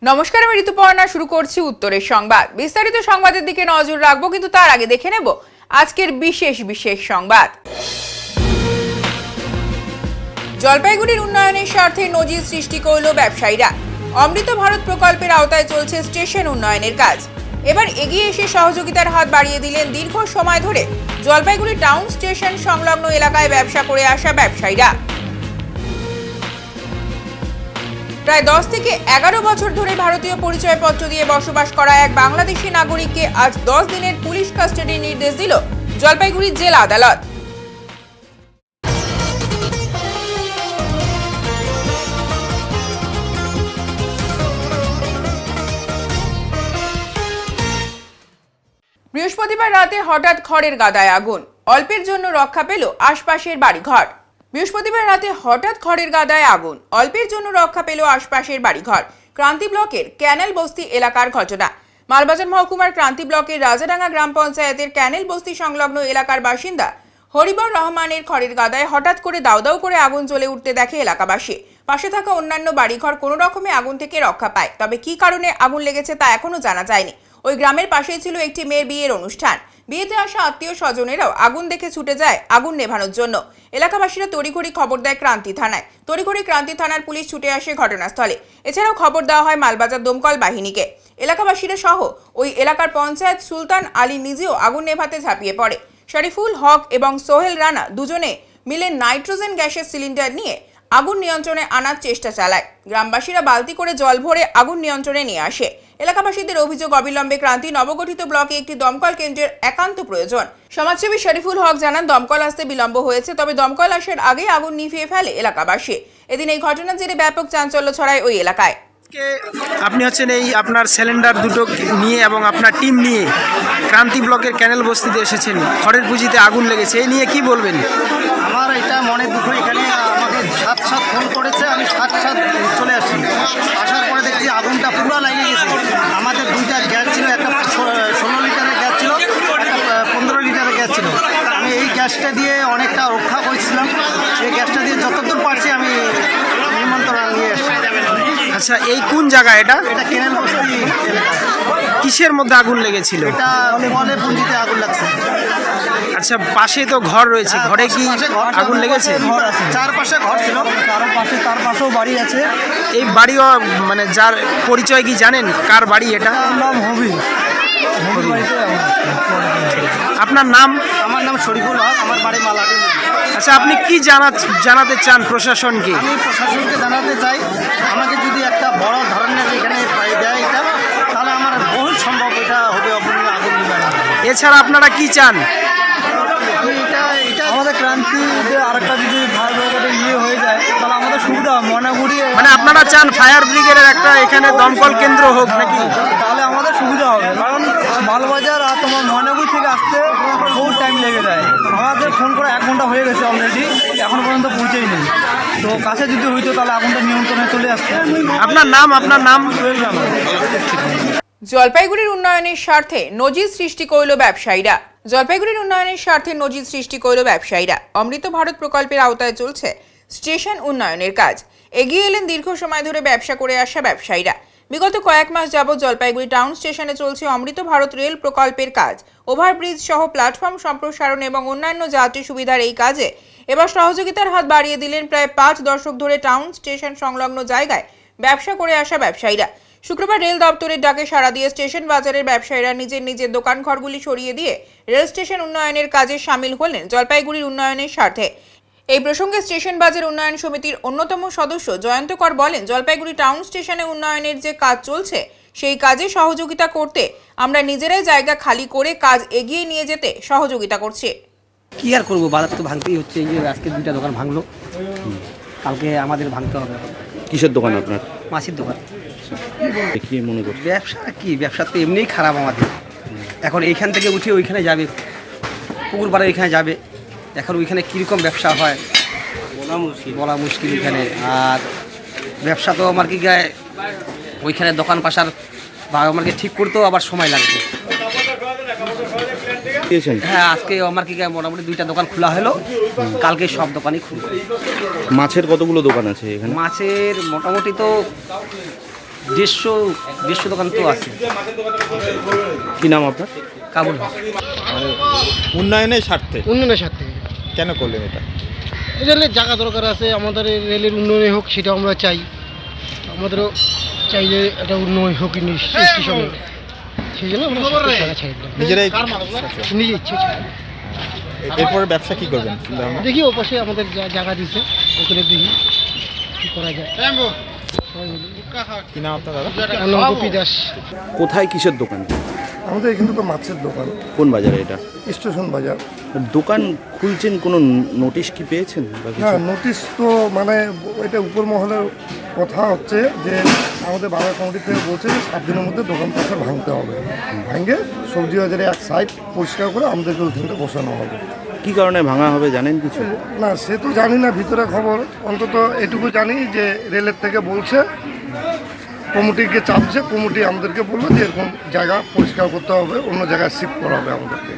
নমস্কার, আমি ঋতুপর্ণা। শুরু করছি উত্তরের সংবাদ। বিস্তারিত সংবাদের দিকে নজর রাখবো, কিন্তু তার আগে দেখে নেব আজকের বিশেষ সংবাদ। জলপাইগুড়ির উন্নয়নের স্বার্থে নজির সৃষ্টি করল ব্যবসায়ীরা। অমৃত ভারত প্রকল্পের আওতায় চলছে স্টেশন উন্নয়নের কাজ। এবার এগিয়ে এসে সহযোগিতার হাত বাড়িয়ে দিলেন দীর্ঘ সময় ধরে জলপাইগুড়ি টাউন স্টেশন সংলগ্ন এলাকায় ব্যবসা করে আসা ব্যবসায়ীরা। প্রায় 10 থেকে 11 বছর ধরে ভারতীয় পরিচয়পত্র দিয়ে বসবাস করা এক বাংলাদেশি নাগরিককে আজ 10 দিনের পুলিশ কাস্টাডির নির্দেশ দিল জলপাইগুড়ি জেলা আদালত। বৃহস্পতিবার রাতে হঠাৎ খড়ের গাদায় আগুন, অল্পের জন্য রক্ষা পেল আশপাশের বাড়িঘর। বৃহস্পতিবার রাতে হঠাৎ খড়ের গাদায় আগুন, অল্পের জন্য রক্ষা পেল আশপাশের বাড়িঘর। ক্রান্তি ব্লকের ক্যানেল বস্তি এলাকার ঘটনা। মালবাজার মহকুমার ক্রান্তি ব্লকের রাজাডাঙ্গা গ্রাম পঞ্চায়েতের ক্যানেল বস্তি সংলগ্ন এলাকার বাসিন্দা হরিবর রহমানের খড়ের গাদায় হঠাৎ করে দাউ দাউ করে আগুন জ্বলে উঠতে দেখে এলাকাবাসী। পাশে থাকা অন্যান্য বাড়িঘর কোনো রকমে আগুন থেকে রক্ষা পায়, তবে কি কারণে আগুন লেগেছে তা এখনো জানা যায়নি। ওই গ্রামের পাশেই ছিল একটি মেয়ের বিয়ের অনুষ্ঠান। বিয়েতে আসা আত্মীয় স্বজনেরাও আগুন দেখে ছুটে যায় আগুন নেভানোর জন্য। এলাকাবাসীরা তড়িঘড়ি খবর দেয় ক্রান্তি থানায়। তড়িঘড়ি ক্রান্তি থানার পুলিশ ছুটে আসে ঘটনাস্থলে। এছাড়াও খবর দেওয়া হয় মালবাজার দমকল বাহিনীকে। এলাকাবাসীরা সহ ওই এলাকার পঞ্চায়েত সুলতান আলী নিজেও আগুন নেভাতে ঝাঁপিয়ে পড়ে। শরীফুল হক এবং সোহেল রানা দুজনে মিলে নাইট্রোজেন গ্যাসের সিলিন্ডার নিয়ে আগুন নিয়ন্ত্রণে আনার চেষ্টা চালায়। গ্রামবাসীরা বালতি করে জল ভরে আগুন নিয়ন্ত্রণে নিয়ে আসে। এলাকাবাসীদের অভিযোগ, অবিলম্বে ক্রান্তি নবগঠিত ব্লকে একটি দমকল কেন্দ্রের একান্ত প্রয়োজন। সমাজসেবী শরীফুল হক জানান, দমকল আসতে বিলম্ব হয়েছে, তবে দমকল আসার আগেই আগুন নিভিয়ে ফেলে এলাকাবাসী। এদিন এই ঘটনার জেরে ব্যাপক চাঞ্চল্য ছড়ায় ওই এলাকায়। আপনি হচ্ছেন এই আপনার সিলিন্ডার দুটো নিয়ে এবং আপনার টিম নিয়ে ক্রান্তি ব্লকের ক্যানেল বস্তিতে এসেছেন, খড়ের পুঁজিতে আগুন লেগেছে, এই নিয়ে কি বলবেন? আমার এটা মনে দুঃখ। এখানে আমাকে সাত ফোন করেছে, আমি সাত চলে আসছি। আসার পরে দেখছি আগুনটা পুরো লাইনে গেছে। আমাদের দুইটা গ্যাস ছিল, একটা 16 লিটারের গ্যাস ছিল, একটা 15 লিটারের গ্যাস ছিল। আমি এই গ্যাসটা দিয়ে অনেকটা রক্ষা করেছিলাম। এই গ্যাসটা দিয়ে যতদূর পারছি আমি নিমন্ত্রণ নিয়ে এসেছি। আচ্ছা, এই কোন জায়গা এটা? এটা ক্যানেল বস্তি এলাকা। কিসের মধ্যে আগুন লেগেছিল? এটা কলে পুঁজিতে আগুন লাগছে। আচ্ছা, পাশে তো ঘর রয়েছে, ঘরে কি আগুন লেগেছে? চারপাশে ঘর ছিল, তার পাশেও বাড়ি আছে। এই বাড়িও মানে যার পরিচয় কি জানেন? কার বাড়ি এটা? নাম হবি। আপনার নাম? আমার নাম শরীফুল হক, আমার বাড়ি মালাডি। আচ্ছা, আপনি কি জানাতে চান প্রশাসনকে? আমি প্রশাসনকে জানাতে চাই, আমাকে যদি একটা বড় ধরনের এখানে দেয় এটা, তাহলে আমার বহু সম্ভব এটা হবে আগুন নিবারণ। এছাড়া আপনারা কি চান? এটা আমাদের ক্রান্তি আরেকটা যদি ভালোভাবে হয়ে যায় তাহলে আমাদের সুবিধা হবে। মানে আপনারা চান ফায়ার ব্রিগেডের একটা এখানে দমকল কেন্দ্র হোক নাকি? তাহলে আমাদের সুবিধা হবে, কারণ মালবাজার আর তোমার ময়নাগুড়ি থেকে আসতে বহু টাইম লেগে যায়। আমাদের ফোন করে 1 ঘন্টা হয়ে গেছে অলরেডি, এখন পর্যন্ত পৌঁছেই নেই। তো কাছে যদি হইতো তাহলে আগুনটা নিয়ন্ত্রণে চলে আসতো। আপনার নাম? জলপাইগুড়ির উন্নয়নের স্বার্থে নজির সৃষ্টি করল ব্যবসায়ীরা। জলপাইগুড়ির উন্নয়নের স্বার্থে নজির সৃষ্টি করল ব্যবসায়ীরা। অমৃত ভারত প্রকল্পের আওতায় চলছে স্টেশন উন্নয়নের কাজ। এগিয়ে এলেন দীর্ঘ সময় ধরে ব্যবসা করে আসা ব্যবসায়ীরা। বিগত কয়েক মাস যাবৎ জলপাইগুড়ি টাউন স্টেশনে চলছে অমৃত ভারত রেল প্রকল্পের কাজ। ওভারব্রিজ সহ প্ল্যাটফর্ম সম্প্রসারণ এবং অন্যান্য যাত্রী সুবিধার এই কাজে এবার সহযোগিতার হাত বাড়িয়ে দিলেন প্রায় 5 দশক ধরে টাউন স্টেশন সংলগ্ন জায়গায় ব্যবসা করে আসা ব্যবসায়ীরা। শুক্রবার রেল দপ্তরের ডাকে সাড়া দিয়ে স্টেশন বাজারের ব্যবসায়ীরা নিজের দোকান ঘরগুলি সরিয়ে দিয়ে রেল স্টেশন উন্নয়নের কাজে সামিল হলেন জলপাইগুড়ির উন্নয়নের স্বার্থে। এই প্রসঙ্গে স্টেশন বাজার উন্নয়ন সমিতির অন্যতম সদস্য জয়ন্ত কর বলেন, জলপাইগুড়ি টাউন স্টেশনে উন্নয়নের যে কাজ চলছে সেই কাজে সহযোগিতা করতে আমরা নিজেরাই জায়গা খালি করে কাজ এগিয়ে নিয়ে যেতে সহযোগিতা করছি। কি আর করবো, বাজার তো ভাঙতেই হচ্ছে। এই যে আজকে 2টা দোকান ভাঙলো, কালকে আমাদের ভাঙতে হবে। কিসের দোকান আপনার? মাছের দোকান। কি মনে করছে? ব্যবসা তো এমনিই খারাপ আমাদের। এখন এইখান থেকে উঠে ওইখানে যাবে, পুকুর পাড়ে ওইখানে যাবে। এখন ওইখানে কীরকম ব্যবসা হয় বলা মুশকিল এখানে। আর ব্যবসা তো আমার কি গায়ে ওইখানে দোকান পাশার বা আমাকে ঠিক করতেও আবার সময় লাগবে। হ্যাঁ, আজকে আমার কি মোটামুটি 2টা দোকান খোলা হলো, কালকে সব দোকানই খুলবে। মাছের কতগুলো দোকান আছে এখানে? মাছের মোটামুটি তো দেড়শো দোকান তো আছে। কি নাম আপনার? কাবুল উন্নয়নের স্বার্থে উন্নয়নের স্বার্থে কেন করলেন এটা? রেলের জায়গা দরকার আছে, আমাদের এই রেলের উন্নয়ন হোক সেটা আমরা চাই। আমাদেরও চাই যে এটা উন্নয়ন হোক স্টেশনে, সেই জন্য আমরা জায়গা ছাড়ি দিলাম। নিজেরাই নিজে ইচ্ছে ছাড়ি। এরপরে ব্যবসা কি করবেন? দেখি ও পাশে আমাদের যা জায়গা দিছে ওখানে দেখি কী করা যায়। সবাই মিলে। কি নাম আপনার দাদা? আমার নাম গোপী দাস। কোথায় কিসের দোকান? আমাদের এখানে তো মাছের দোকান, কোন বাজারে এটা? স্টেশন বাজার। দোকান খুলছেন, কোনো নোটিশ কি পেয়েছেন বা কিছু? হ্যাঁ, নোটিশ তো মানে এটা উপর মহলের কথা হচ্ছে যে আমাদের বাজার কমিটি থেকে বলছে যে 7 দিনের মধ্যে দোকান পাশে ভাঙতে হবে, ভাঙে সবজি বাজারে এক সাইড পরিষ্কার করে আমাদেরকে ওইখানটা বসানো হবে। কি কারণে ভাঙা হবে জানেন কিছু? না, সে তো জানি না ভিতরে খবর, অন্তত এটুকু জানি যে রেলের থেকে বলছে, কমিটিকে চাপছে, কমিটি আমাদেরকে বললো যে এরকম জায়গা পরিষ্কার করতে হবে, অন্য জায়গায় শিফট করা হবে আমাদেরকে।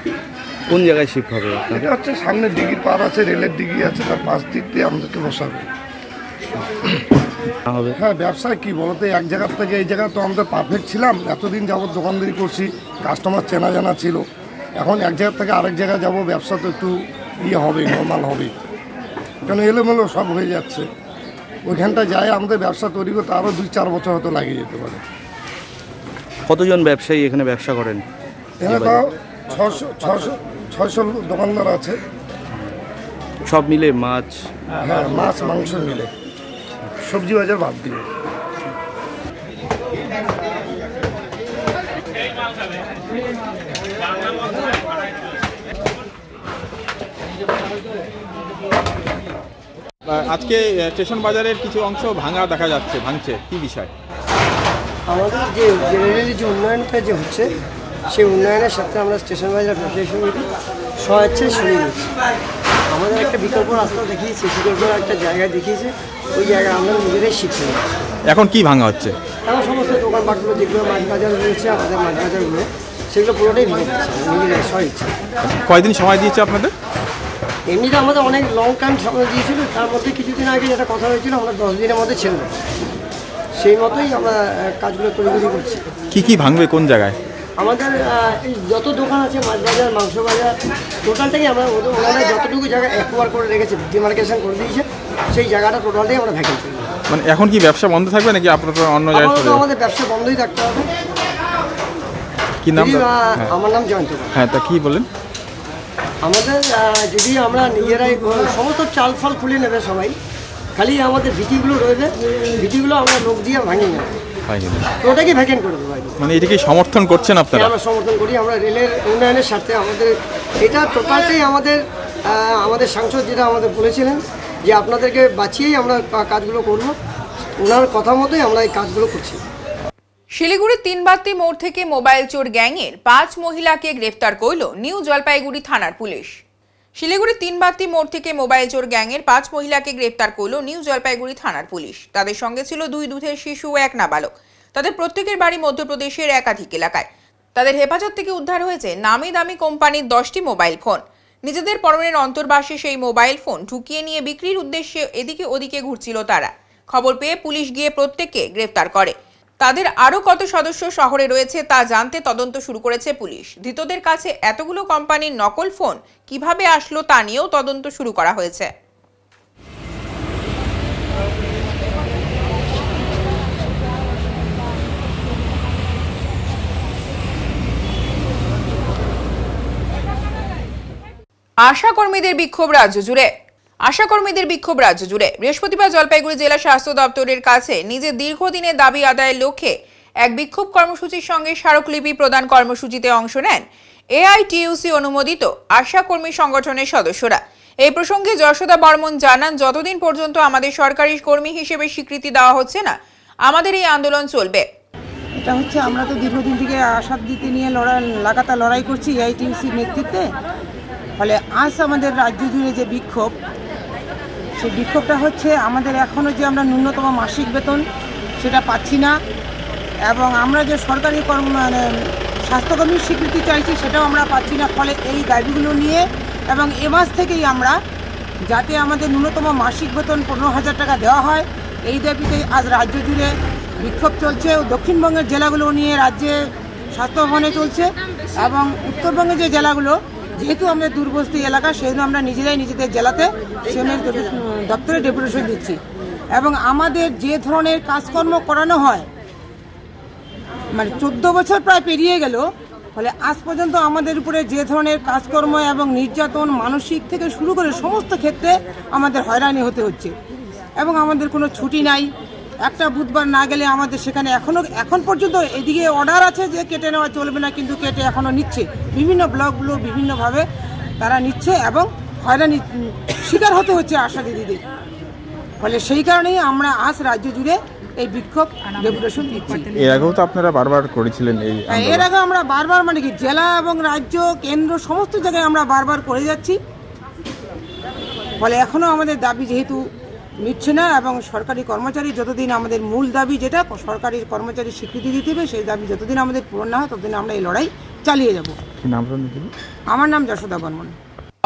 কোন জায়গায় শিফট হবে আপনার? এটা হচ্ছে সামনে ডিগির পার আছে, রেলের ডিগি আছে, তার পাশ দিক দিয়ে আমাদেরকে বসাবে। হবে হ্যাঁ, ব্যবসায় কি বলতো, এক জায়গার থেকে এই জায়গা তো আমাদের পারফেক্ট ছিলাম, এতদিন যাবত দোকানদারি করছি, কাস্টমার চেনা জানা ছিল। এখন এক জায়গা থেকে আরেক জায়গায় যাব, ব্যবসা তো একটু হবে, নর্মাল হবে, কেন এলোমেলো সব হয়ে যাচ্ছে। ওইখানটা যায় আমাদের ব্যবসা তৈরি করতে আরও 2-4 বছর হয়তো লাগিয়ে যেতে পারে। কতজন ব্যবসায়ী এখানে ব্যবসা করেন? এখানে তাও 600 দোকানদার আছে। সব মিলে মাছ? হ্যাঁ, মাছ মাংস মিলে, সবজি বাজার বাদ দিয়ে। আজকে স্টেশন বাজারের কিছু অংশ ভাঙা দেখা যাচ্ছে, ভাঙছে, কি বিষয়? আমাদের যে রেলের যে উন্নয়নটা যে হচ্ছে, সেই উন্নয়নের সাথে আমরা স্টেশন বাজার ব্যবসায়ী সমিতি স্বেচ্ছায় সরিয়ে দিচ্ছি। আমাদের একটা বিকল্প রাস্তা দেখিয়েছে, বিকল্প একটা জায়গা দেখিয়েছে, ওই জায়গায় আমরা নিজেরাই শিখতে পারছি। এখন কি ভাঙা হচ্ছে? এখন সমস্ত দোকানপাটগুলো যেগুলো মাছ বাজার রয়েছে, আমাদের মাছ বাজারগুলো, সেগুলো পুরোটাই ভেঙে দিচ্ছে নিজেরাই স্বেচ্ছা। কয়দিন সময় দিয়েছে আপনাদের? এমনিতে আমাদের অনেক লং টাইম সময় দিয়েছিল, তার মধ্যে কিছুদিন আগে যেটা কথা হয়েছিল আমরা 10 দিনের মধ্যে ছেড়ে দেবো, সেই মতোই আমরা কাজগুলো তৈরি করছি। কি ভাঙবে, কোন জায়গায়? আমাদের এই যত দোকান আছে, মাছ বাজার, মাংস বাজার, টোটালটাই আমরা ওনারা যতটুকু জায়গা একবার করে রেখেছে, ডিমার্কেশন করে দিয়েছে, সেই জায়গাটা টোটালটাই আমরা ভ্যাকেন্ট করি। মানে এখন কি ব্যবসা বন্ধ থাকবে নাকি আপনারা অন্য জায়গায় চলে যাবেন? আমাদের ব্যবসা বন্ধই থাকতে হবে। কি নাম? আমার নাম জয়ন্ত। হ্যাঁ, তা কি বলেন? আমাদের যদি আমরা নিজেরাই সমস্ত চাল ফাল খুলে নেবে সবাই, খালি আমাদের ভিটিগুলো রয়েছে, ভিটিগুলো আমরা লোক দিয়ে ভাঙি না, ওটাকে ভ্যাকেন্ট করে দেবো। মানে এটাকে সমর্থন করছেন আপনারা? আমরা সমর্থন করি, আমরা রেলের উন্নয়নের সাথে আমাদের এটা টোটালটাই আমাদের সাংসদ যেটা আমাদের বলেছিলেন যে আপনাদেরকে বাঁচিয়েই আমরা কাজগুলো করব, ওনার কথা মতোই আমরা এই কাজগুলো করছি। শিলিগুড়ির 3 বাত্তি মোড় থেকে মোবাইল চোর গ্যাংয়ের 5 মহিলাকে গ্রেফতার করল নিউ জলপাইগুড়ি থানার পুলিশ। শিলিগুড়ির 3 বাত্তি মোড় থেকে মোবাইল চোর গ্যাংয়ের 5 মহিলাকে গ্রেফতার করল নিউ জলপাইগুড়ি থানার পুলিশ। তাদের সঙ্গে ছিল 2 দুধের শিশু ও 1 নাবালক। তাদের প্রত্যেকের বাড়ি মধ্যপ্রদেশের একাধিক এলাকায়। তাদের হেফাজত থেকে উদ্ধার হয়েছে নামি দামি কোম্পানির 10টি মোবাইল ফোন। নিজেদের পরনের অন্তর্বাসে সেই মোবাইল ফোন ঢুকিয়ে নিয়ে বিক্রির উদ্দেশ্যে এদিকে ওদিকে ঘুরছিল তারা। খবর পেয়ে পুলিশ গিয়ে প্রত্যেককে গ্রেফতার করে। তাদের আরও কত সদস্য শহরে রয়েছে তা জানতে তদন্ত শুরু করেছে পুলিশ। ধৃতদের কাছে এতগুলো কোম্পানির নকল ফোন কিভাবে আসলো তা নিয়েও তদন্ত শুরু করা হয়েছে। আশাকর্মীদের বিক্ষোভ রাজ্য জুড়ে বৃহস্পতিবার জলপাইগুড়ি জেলা স্বাস্থ্য দপ্তরের কাছে নিজের দীর্ঘদিনের দাবি আদায়ের লক্ষ্যে এক বিক্ষোভ কর্মসূচির সঙ্গে স্মারকলিপি প্রদান কর্মসূচিতে অংশ নেন এআইটিইউসি অনুমোদিত আশাকর্মী সংগঠনের সদস্যরা। এই প্রসঙ্গে যশোদা বর্মন জানান, যতদিন পর্যন্ত আমাদের সরকারি কর্মী হিসেবে স্বীকৃতি দেওয়া হচ্ছে না, আমাদের এই আন্দোলন চলবে। এটা হচ্ছে আমরা তো দীর্ঘদিন থেকে আশার দিতে নিয়ে লাগাতার লড়াই করছি এআইটিইউসির নেতৃত্বে। ফলে আজ আমাদের রাজ্য জুড়ে যে বিক্ষোভ, সেই বিক্ষোভটা হচ্ছে আমাদের এখনও যে আমরা ন্যূনতম মাসিক বেতন সেটা পাচ্ছি না, এবং আমরা যে সরকারি স্বাস্থ্যকর্মীর স্বীকৃতি চাইছি সেটাও আমরা পাচ্ছি না। ফলে এই দাবিগুলো নিয়ে এবং এ মাস থেকেই আমরা যাতে আমাদের ন্যূনতম মাসিক বেতন 15,000 টাকা দেওয়া হয়, এই দাবিতে আজ রাজ্য জুড়ে বিক্ষোভ চলছে। দক্ষিণবঙ্গের জেলাগুলো নিয়ে রাজ্যে স্বাস্থ্য ভবনে চলছে এবং উত্তরবঙ্গের যে জেলাগুলো, যেহেতু আমাদের দূরবর্তী এলাকা, সেহেতু আমরা নিজেরাই নিজেদের জেলাতে সিএমের দপ্তরে ডেপুটেশন দিচ্ছি। এবং আমাদের যে ধরনের কাজকর্ম করানো হয়, মানে 14 বছর প্রায় পেরিয়ে গেল, ফলে আজ পর্যন্ত আমাদের উপরে যে ধরনের কাজকর্ম এবং নির্যাতন মানসিক থেকে শুরু করে সমস্ত ক্ষেত্রে আমাদের হয়রানি হতে হচ্ছে। এবং আমাদের কোনো ছুটি নাই, একটা বুধবার না গেলে আমাদের সেখানে এখন পর্যন্ত এদিকে অর্ডার আছে যে কেটে নেওয়া চলবে না, কিন্তু কেটে এখনও নিচ্ছে। বিভিন্ন ব্লকগুলো বিভিন্নভাবে তারা নিচ্ছে এবং হয়রানি শিকার হতে হচ্ছে আশা দিদিদের। ফলে সেই কারণেই আমরা আজ রাজ্য জুড়ে এই বিক্ষোভ ডেপুটেশন দিচ্ছি। এর আগেও তো আপনারা বারবার করেছিলেন এই আন্দোলন। এর আগে আমরা বারবার, মানে কি, জেলা এবং রাজ্য কেন্দ্র সমস্ত জায়গায় আমরা বারবার করে যাচ্ছি। ফলে এখনও আমাদের দাবি যেহেতু মিটছে না, এবং সরকারি কর্মচারী যতদিন আমাদের মূল দাবি, যেটা সরকারি কর্মচারী স্বীকৃতি দিতে হবে, সেই দাবি যতদিন আমাদের পূরণ না হয় ততদিন আমরা এই লড়াই চালিয়ে যাব। আমার নাম যশোদা বর্মন।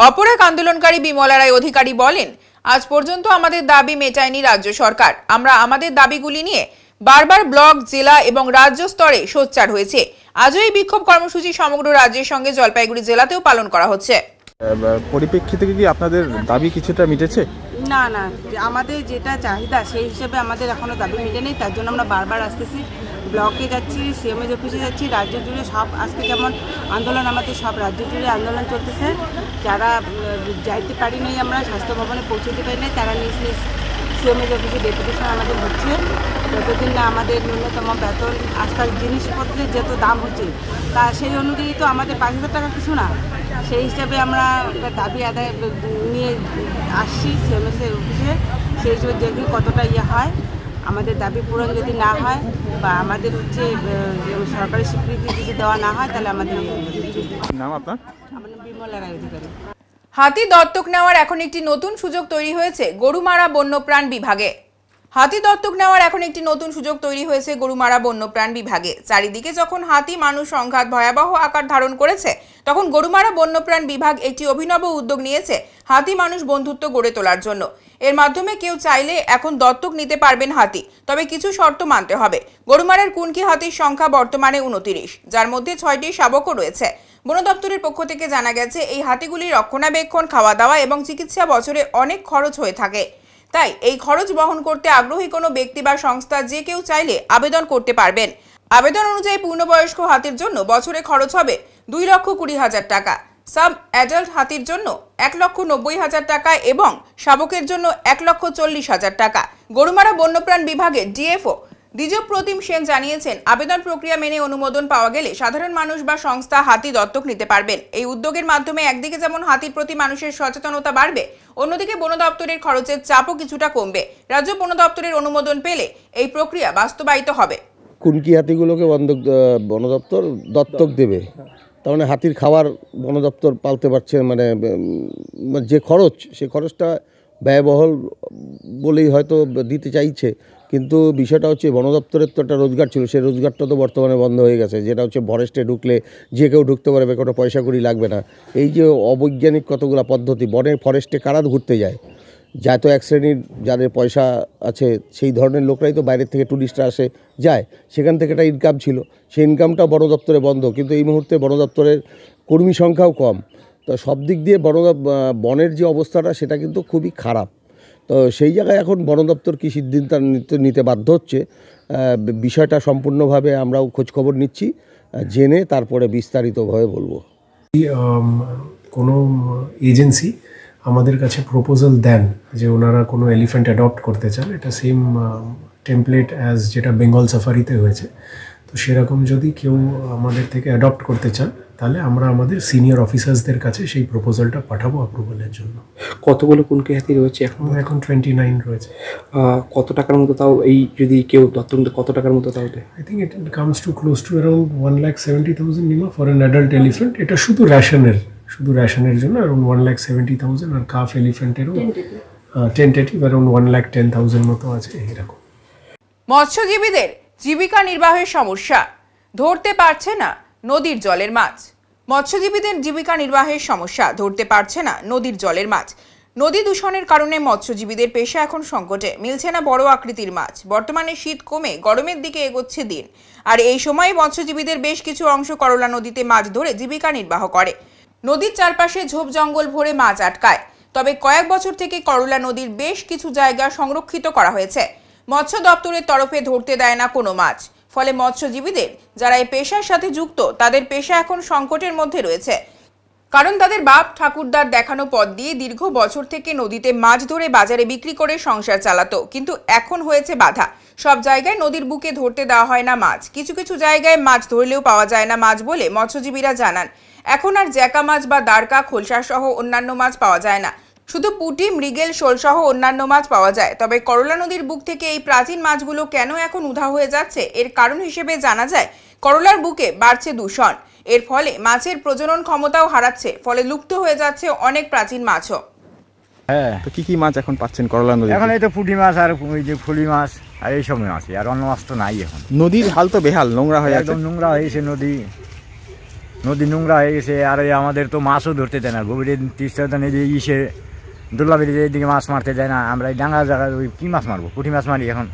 অপর এক আন্দোলনকারী বিমলা রায় অধিকারী বলেন, আজ পর্যন্ত আমাদের দাবি মেটায়নি রাজ্য সরকার। আমরা আমাদের দাবিগুলি নিয়ে বারবার ব্লক, জেলা এবং রাজ্য স্তরে সোচ্চার হয়েছে। আজও এই বিক্ষোভ কর্মসূচি সমগ্র রাজ্যের সঙ্গে জলপাইগুড়ি জেলাতেও পালন করা হচ্ছে। পরিপ্রেক্ষিতে কি আপনাদের দাবি কিছুটা মিটেছে? না, আমাদের যেটা চাহিদা সেই হিসেবে আমাদের এখনো দাবি মিটে নেই। তার জন্য আমরা বারবার আসতেছি, ব্লকে যাচ্ছি, সিএমএস অফিসে যাচ্ছি, রাজ্য জুড়ে সব। আজকে যেমন আন্দোলন, আমাদের সব রাজ্য জুড়ে আন্দোলন চলতেছে। যারা যাইতে পারিনি, আমরা স্বাস্থ্য ভবনে পৌঁছতে পারিনি, তারা নিজ নিজ সিএমএস অফিসে ডেপুটেশন আমাদের হচ্ছে। যতদিন না আমাদের ন্যূনতম বেতন, আজকাল জিনিসপত্রের যত দাম হচ্ছে, তা সেই অনুযায়ী তো আমাদের 5,000 টাকা কিছু না। সেই হিসাবে আমরা একটা দাবি আদায় নিয়ে আসছি সিএমএসের অফিসে। সেই হিসেবে দেখি কতটা হয়। আমাদের দাবি পূরণ যদি না হয় বা আমাদের সরকারি স্বীকৃতি যদি দেওয়া না হয়, তাহলে আমাদের নাম আপনার? আমার নাম বিমলা রায় অধিকারী। হাতি দত্তক নেওয়ার এখন একটি নতুন সুযোগ তৈরি হয়েছে গরুমারা বন্যপ্রাণ বিভাগে। হাতি দত্তক নেওয়ার এখন একটি নতুন সুযোগ তৈরি হয়েছে গরুমারা বন্যপ্রাণ বিভাগে। চারিদিকে যখন হাতি মানুষ সংঘাত ভয়াবহ আকার ধারণ করেছে, তখন গরুমারা বন্যপ্রাণ বিভাগ একটি অভিনব উদ্যোগ নিয়েছে হাতি মানুষ বন্ধুত্ব গড়ে তোলার জন্য। এর মাধ্যমে কেউ চাইলে এখন দত্তক নিতে পারবেন হাতি, তবে কিছু শর্ত মানতে হবে। গরুমারার কুনকি হাতির সংখ্যা বর্তমানে 29, যার মধ্যে 6টি শাবকও রয়েছে। বন দপ্তরের পক্ষ থেকে জানা গেছে, এই হাতিগুলির রক্ষণাবেক্ষণ, খাওয়া দাওয়া এবং চিকিৎসা বছরে অনেক খরচ হয়ে থাকে। তাই এই খরচ বহন করতে আগ্রহী কোনো ব্যক্তি বা সংস্থা যে কেউ চাইলে আবেদন করতে পারবেন। আবেদন অনুযায়ী পূর্ণবয়স্ক হাতির জন্য বছরে খরচ হবে 2,20,000 টাকা, সাব অ্যাডাল্ট হাতির জন্য 1,90,000 টাকা এবং শাবকের জন্য 1,40,000 টাকা। গরুমারা বন্যপ্রাণ বিভাগের ডিএফও দ্বিজপ্রতিম সেন জানিয়েছেন, আবেদন প্রক্রিয়া মেনে অনুমোদন পাওয়া গেলে সাধারণ মানুষ বা সংস্থা হাতি দত্তক নিতে পারবেন। এই উদ্যোগের মাধ্যমে একদিকে যেমন হাতির প্রতি মানুষের সচেতনতা বাড়বে, অন্যদিকে বন দপ্তরের খরচের চাপও কিছুটা কমবে। রাজ্য বন দপ্তরের অনুমোদন পেলে এই প্রক্রিয়া বাস্তবায়িত হবে। কুনকি হাতিগুলোকে বন দপ্তর দত্তক দেবে, তার মানে হাতির খাবার বন দপ্তর পালতে পারছে। মানে যে খরচ, সে খরচটা ব্যয়বহুল বলেই হয়তো দিতে চাইছে, কিন্তু বিষয়টা হচ্ছে বন দপ্তরের তো একটা রোজগার ছিল, সেই রোজগারটা তো বর্তমানে বন্ধ হয়ে গেছে। যেটা হচ্ছে ফরেস্টে ঢুকলে যে কেউ ঢুকতে পারবে, কোনো পয়সা কড়ি লাগবে না। এই যে অবৈজ্ঞানিক কতগুলো পদ্ধতি, ফরেস্টে কারা ঘুরতে যায়, যা তো এক শ্রেণীর যাদের পয়সা আছে সেই ধরনের লোকরাই তো বাইরের থেকে ট্যুরিস্টরা আসে যায়, সেখান থেকে একটা ইনকাম ছিল, সেই ইনকামটা বন দপ্তরে বন্ধ। কিন্তু এই মুহূর্তে বন দপ্তরের কর্মী সংখ্যাও কম, তো সব দিক দিয়ে বনের যে অবস্থাটা সেটা কিন্তু খুবই খারাপ। তো সেই জায়গায় এখন বন দপ্তর কী সিদ্ধান্ত নিতে বাধ্য হচ্ছে, বিষয়টা সম্পূর্ণভাবে আমরাও খোঁজখবর নিচ্ছি, জেনে তারপরে বিস্তারিতভাবে বলবো। কোনো এজেন্সি আমাদের কাছে প্রপোজাল দেন যে ওনারা কোনো এলিফ্যান্ট অ্যাডপ্ট করতে চান, এটা সেম টেমপ্লেট অ্যাজ যেটা বেঙ্গল সাফারিতে হয়েছে। তো সেরকম যদি কেউ আমাদের থেকে অ্যাডপ্ট করতে চান, তাহলে আমরা আমাদের সিনিয়র অফিসার্সদের কাছে সেই প্রপোজালটা পাঠাবো অ্যাপ্রুভালের জন্য। কতগুলো কুনকি হাতি রয়েছে এখন 29 রয়েছে। কত টাকার মতো তাও, এই যদি কেউ দত্তক কত টাকার মতো তাও দেয়? I think it comes to close to around 1,70,000 নিমা ফর অ্যান অ্যাডাল্ট এলিফ্যান্ট। এটা শুধু রেশনের জন্য অ্যারাউন্ড 1,70,000, আর কাফ এলিফ্যান্টেরও টেন্টেটিভ অ্যারাউন্ড 1,10,000 মতো আছে এরকম। মৎস্যজীবীদের জীবিকা নির্বাহের সমস্যা, ধরতে পারছে না নদীর জলের মাছ। মৎস্যজীবীদের জীবিকা নির্বাহের সমস্যা, ধরতে পারছে না নদীর জলের মাছ। নদী দূষণের কারণে মৎস্যজীবীদের পেশা এখন সংকটে, মিলছে না বড় আকৃতির মাছ। বর্তমানে শীত কমে গরমের দিকে এগোচ্ছে দিন, আর এই সময় মৎস্যজীবীদের বেশ কিছু অংশ করলা নদীতে মাছ ধরে জীবিকা নির্বাহ করে। নদীর চারপাশে ঝোপ জঙ্গল ভরে মাছ আটকায়। তবে কয়েক বছর থেকে করলা নদীর বেশ কিছু জায়গা সংরক্ষিত করা হয়েছে। মৎস্য দপ্তরের তরফে ধরতে দেয় না কোনো মাছ, ফলে মৎস্যজীবীদের যারা এই পেশার সাথে যুক্ত তাদের পেশা এখন সংকটের মধ্যে রয়েছে। কারণ তাদের বাপ ঠাকুরদার দেখানো পথ দিয়ে দীর্ঘ বছর থেকে নদীতে মাছ ধরে বাজারে বিক্রি করে সংসার চালাতো, কিন্তু এখন হয়েছে বাধা। সব জায়গায় নদীর বুকে ধরতে দেওয়া হয় না মাছ। কিছু কিছু জায়গায় মাছ ধরলেও পাওয়া যায় না মাছ বলে মৎস্যজীবীরা জানান। এখন আর জ্যাকা মাছ বা দারকা, খোলসা সহ অন্যান্য মাছ পাওয়া যায় না, শুধু পুঁটি, মৃগেল, শোল সহ অন্যান্য মাছ পাওয়া যায়। তবে করলা নদীর বুক থেকে এই প্রাচীন মাছগুলো কেন এখন উধাও হয়ে যাচ্ছে, এর কারণ হিসেবে জানা যায় করলার বুকে বাড়ছে দূষণ। এর ফলে মাছের প্রজনন ক্ষমতাও হারাচ্ছে, ফলে লুপ্ত হয়ে যাচ্ছে অনেক প্রাচীন মাছও। হ্যাঁ, তো কি মাছ এখন পাচ্ছেন করলা নদী? এখন এই তো পুঁটি মাছ আর ওই যে ফুলি মাছ আর এইসব মাছ, আর অন্য মাছ তো নাই এখন। নদীর হাল তো বেহাল, নোংরা হয়ে একদম নোংরা হয়ে গেছে নদী নোংরা হয়ে গেছে। আর আমাদের তো মাছও ধরতে দেয় না। গভীরের তিস্তা ইসে দুর্লাবেরিতে এইদিকে মাছ মারতে যায় না। আমরা এই ডাঙ্গা জায়গায় ওই কী মাছ মারবো? পুঁটি মাছ মারি এখন।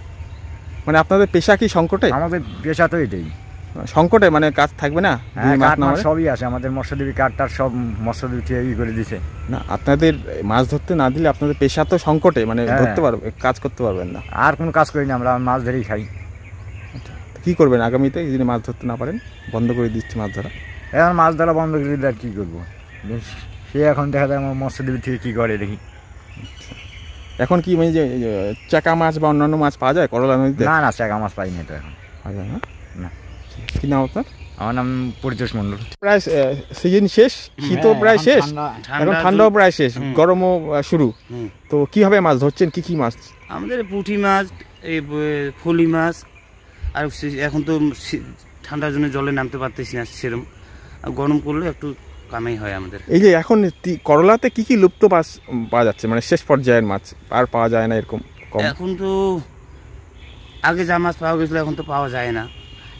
মানে আপনাদের পেশা কি সংকটে? আমাদের পেশা তো এটাই সংকটে, মানে কাজ থাকবে না। হ্যাঁ, কাঠ মাছ সবই আছে আমাদের। মৎস্যজীবী কাঠটার সব মৎস্যজীবী করে দিছে না। আপনাদের মাছ ধরতে না দিলে আপনাদের পেশা তো সংকটে, মানে ধরতে পারবে, কাজ করতে পারবেন না। আর কোনো কাজ করি না, আমরা মাছ ধরেই খাই। কি করবেন আগামীতে যদি মাছ ধরতে না পারেন? বন্ধ করে দিচ্ছে মাছ ধরা। এখন মাছ ধরা বন্ধ করে দিলে আর কী করবো? সে এখন দেখা যায় আমার মৎস্যজীবী থেকে কী করে দেখি। এখন কি মানে যে চাকা মাছ বা অন্যান্য মাছ পাওয়া যায় করলা নদীতে? না, চাকা মাছ পাই না তো এখন। পাওয়া যায় না? না। কি নাম আপনার? আমার নাম পরিতোষ মণ্ডল। প্রায় সিজন শেষ, শীতও প্রায় শেষ, এখন ঠান্ডাও প্রায় শেষ, গরমও শুরু। তো কিভাবে মাছ ধরছেন? কি কি মাছ? আমাদের পুঁটি মাছ, এই ফুলি মাছ, আর এখন তো ঠান্ডার জন্য জলে নামতে পারতেছি না সেরকম। গরম করলে একটু কামাই হয় আমাদের। এই যে এখন করলাতে কি কি লুপ্ত মাছ পাওয়া যাচ্ছে, মানে শেষ পর্যায়ের মাছ আর পাওয়া যায় না এরকম? এখন তো আগে যা মাছ পাওয়া গেছিলো এখন তো পাওয়া যায় না।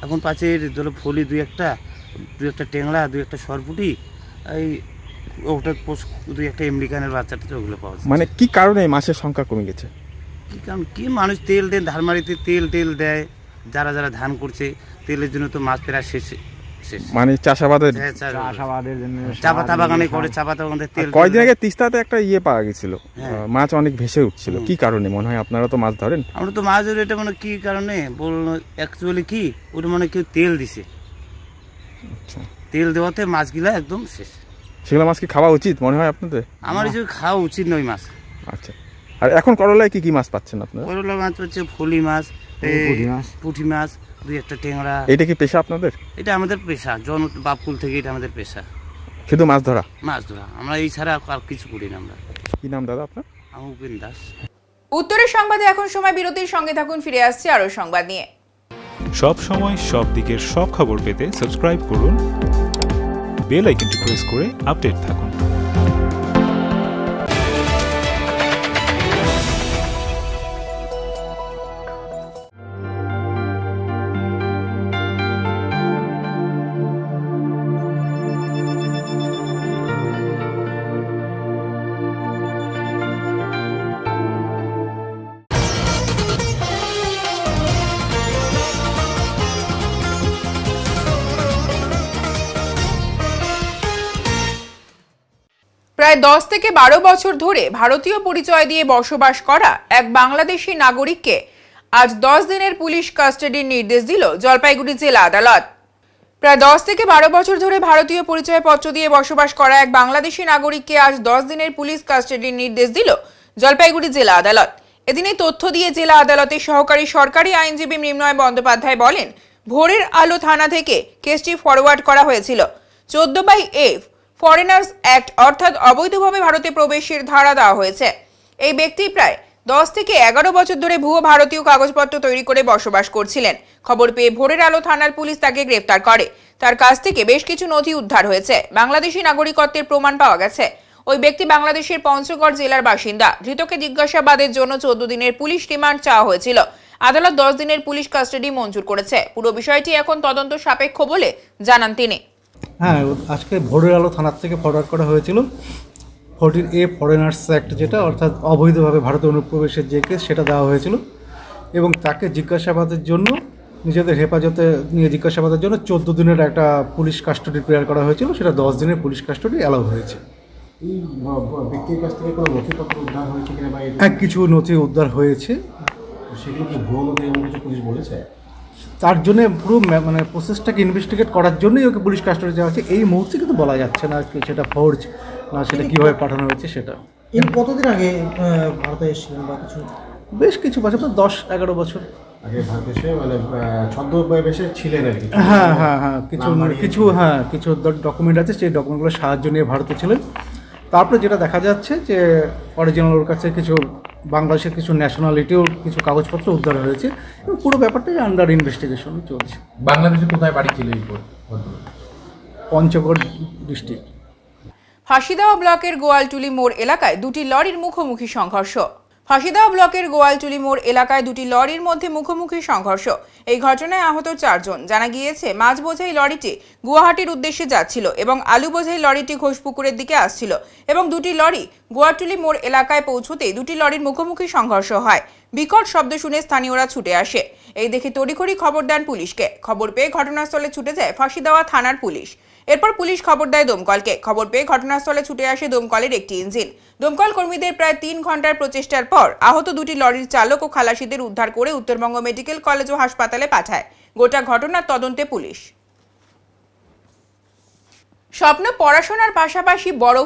এখন পাচ্ছে ধরো ফলি দুই একটা টেংরা, দুই একটা সরপুটি, এই ওটা দুই একটা আমেরিকানের বাচ্চাটা, ওগুলো পাওয়া যায়। মানে কি কারণে মাছের সংখ্যা কমে গেছে? কি কারণ কি, মানুষ তেল দেয়, ধানমারিতে তেল দেয়, যারা ধান করছে তেলের জন্য তো মাছ প্রায় শেষ। মানে চাষাবাদের জন্য চা পাতা বাগানে করে, চা পাতা বাগানে তেল। কয়েকদিন আগে তিস্তাতে একটা পাওয়া গেছিল, মাছ অনেক ভেসে উঠছিল। কি কারণে মনে হয়? আপনারা তো মাছ ধরেন। আমরা তো মাছ ধরি, এটা মানে কি কারণে বললো, অ্যাকচুয়ালি কি ওটা মানে কেউ তেল দিছে। তেল দেওয়াতে মাছগুলা একদম শেষ। সেগুলো মাছ কি খাওয়া উচিত মনে হয় আপনাদের? আমার এই যে খাওয়া উচিত নয় মাছ। আচ্ছা, আর এখন করলায় কি কি মাছ পাচ্ছেন আপনারা? করলা মাছ হচ্ছে ফুলি মাছ, পুঁটি মাছ, দুই একটা টেংরা। এটা কি পেশা আপনাদের? এটা আমাদের পেশা, বাপকুল থেকে এটা আমাদের পেশা। শুধু মাছ ধরা? মাছ ধরা, আমরা এই ছাড়া আর কিছু করি না। আমরা। কি নাম দাদা আপনার? আমি উপেন দাস। উত্তরের সংবাদে এখন সময় বিরতির, সঙ্গে থাকুন, ফিরে আসছে আরো সংবাদ নিয়ে। সব সময় সব দিকের সব খবর পেতে সাবস্ক্রাইব করুন, বেল আইকনটি প্রেস করে আপডেট থাকুন। প্রায় 10 থেকে 12 বছর ধরে ভারতীয় পরিচয় দিয়ে বসবাস করা এক বাংলাদেশি নাগরিককে আজ 10 দিনের পুলিশ কাস্টাডির নির্দেশ দিল জলপাইগুড়ি জেলা আদালত। প্রায় 10 থেকে 12 বছর ধরে ভারতীয় পরিচয়পত্র দিয়ে বসবাস করা এক বাংলাদেশি নাগরিককে আজ 10 দিনের পুলিশ কাস্টাডির নির্দেশ দিল জলপাইগুড়ি জেলা আদালত। এদিন এই তথ্য দিয়ে জেলা আদালতের সহকারী সরকারি আইনজীবী মৃন্ময় বন্দ্যোপাধ্যায় বলেন, ভোরের আলো থানা থেকে কেসটি ফরওয়ার্ড করা হয়েছিল 14/F ফরেনার্স অ্যাক্ট, অর্থাৎ অবৈধভাবে ভারতে প্রবেশের ধারা দেওয়া হয়েছে। এই ব্যক্তি প্রায় 10 থেকে 11 বছর ধরে ভুয়ো ভারতীয় কাগজপত্র তৈরি করে বসবাস করছিলেন। খবর পেয়ে ভোরের আলো থানার পুলিশ তাকে গ্রেফতার করে। তার কাছ থেকে বেশ কিছু নথি উদ্ধার হয়েছে। বাংলাদেশি নাগরিকত্বের প্রমাণ পাওয়া গেছে। ওই ব্যক্তি বাংলাদেশের পঞ্চগড় জেলার বাসিন্দা। ধৃতকে জিজ্ঞাসাবাদের জন্য 14 দিনের পুলিশ রিমান্ড চাওয়া হয়েছিল। আদালত 10 দিনের পুলিশ কাস্টাডি মঞ্জুর করেছে। পুরো বিষয়টি এখন তদন্ত সাপেক্ষ বলে জানান তিনি। হ্যাঁ, আজকে ভোরের আলো থানার থেকে ফরওয়ার্ড করা হয়েছিল 14A ফরেনার্স অ্যাক্ট, যেটা অর্থাৎ অবৈধভাবে ভারতে অনুপ্রবেশের যে কেস, সেটা দেওয়া হয়েছিল এবং তাকে জিজ্ঞাসাবাদের জন্য নিজেদের হেফাজতে নিয়ে জিজ্ঞাসাবাদের জন্য 14 দিনের একটা পুলিশ কাস্টডি প্রেয়ার করা হয়েছিল, সেটা 10 দিনের পুলিশ কাস্টডি অ্যালাউ হয়েছে। এই ব্যক্তির কাছ থেকে কোনো নথিপত্র উদ্ধার হয়েছে কিনা বা হ্যাঁ, কিছু নথি উদ্ধার হয়েছে। সেগুলো কি ভুয়ো নথি এমন কিছু পুলিশ বলেছে? তার জন্য পুরো মানে প্রসেসটাকে ইনভেস্টিগেট করার জন্যই ওকে পুলিশ কাস্টডি দেওয়া হচ্ছে। এই মুহূর্তে কিন্তু বলা যাচ্ছে না সেটা ফোর্জ না সেটা কীভাবে পাঠানো হয়েছে সেটা। এর কতদিন আগে ভারতে এসেছিলেন বা কিছু? বেশ কিছু বছর, 10-11 বছর আগে ভারত এসে মানে ছদ্মবেশে ছিলেন আর কি। হ্যাঁ, কিছু ডকুমেন্ট আছে, সেই ডকুমেন্টগুলোর সাহায্য নিয়ে ভারতে ছিলেন। তারপরে যেটা দেখা যাচ্ছে যে অরিজিনাল ওর কাছে কিছু বাংলাদেশের কিছু ন্যাশনালিটিও কিছু কাগজপত্র উদ্ধার হয়েছে এবং পুরো ব্যাপারটাই আন্ডার ইনভেস্টিগেশন চলছে। বাংলাদেশে কোথায় বাড়ি ছিল এই পঞ্চগড় ডিস্ট্রিক্ট। ফাঁসিদেওয়া ব্লকের গোয়ালটুলি মোড় এলাকায় দুটি লরির মুখোমুখি সংঘর্ষ। ফাঁসিদেওয়া ব্লকের গোয়ালটুলি মোড় এলাকায় দুটি লরির মধ্যে মুখোমুখি সংঘর্ষ। এই ঘটনায় আহত 4 জন। জানা গিয়েছে, মাছ বোঝাই লরিটি গুয়াহাটির উদ্দেশ্যে যাচ্ছিল এবং আলু বোঝাই লরিটি ঘোষপুকুরের দিকে আসছিল এবং দুটি লরি গোয়ালটুলি মোড় এলাকায় পৌঁছতেই দুটি লরির মুখোমুখি সংঘর্ষ হয়। বিকট শব্দ শুনে স্থানীয়রা ছুটে আসে। এই দেখে তড়িঘড়ি খবর দেন পুলিশকে। খবর পেয়ে ঘটনাস্থলে ছুটে যায় ফাঁসিদেওয়া থানার পুলিশ। এরপর পুলিশ খবর দেয় দমকলকে। খবর পেয়ে ঘটনাস্থলে ছুটে আসে দমকলের একটি ইঞ্জিন। দমকল কর্মীদের প্রায় 3 ঘন্টার প্রচেষ্টার পর আহত দুটি লরির চালক ও খালাসিদের উদ্ধার করে উত্তরবঙ্গ মেডিকেল কলেজ ও হাসপাতালে পাঠায়। গোটা ঘটনার তদন্তে পুলিশ। স্বপ্ন পড়াশোনার পাশাপাশি বড়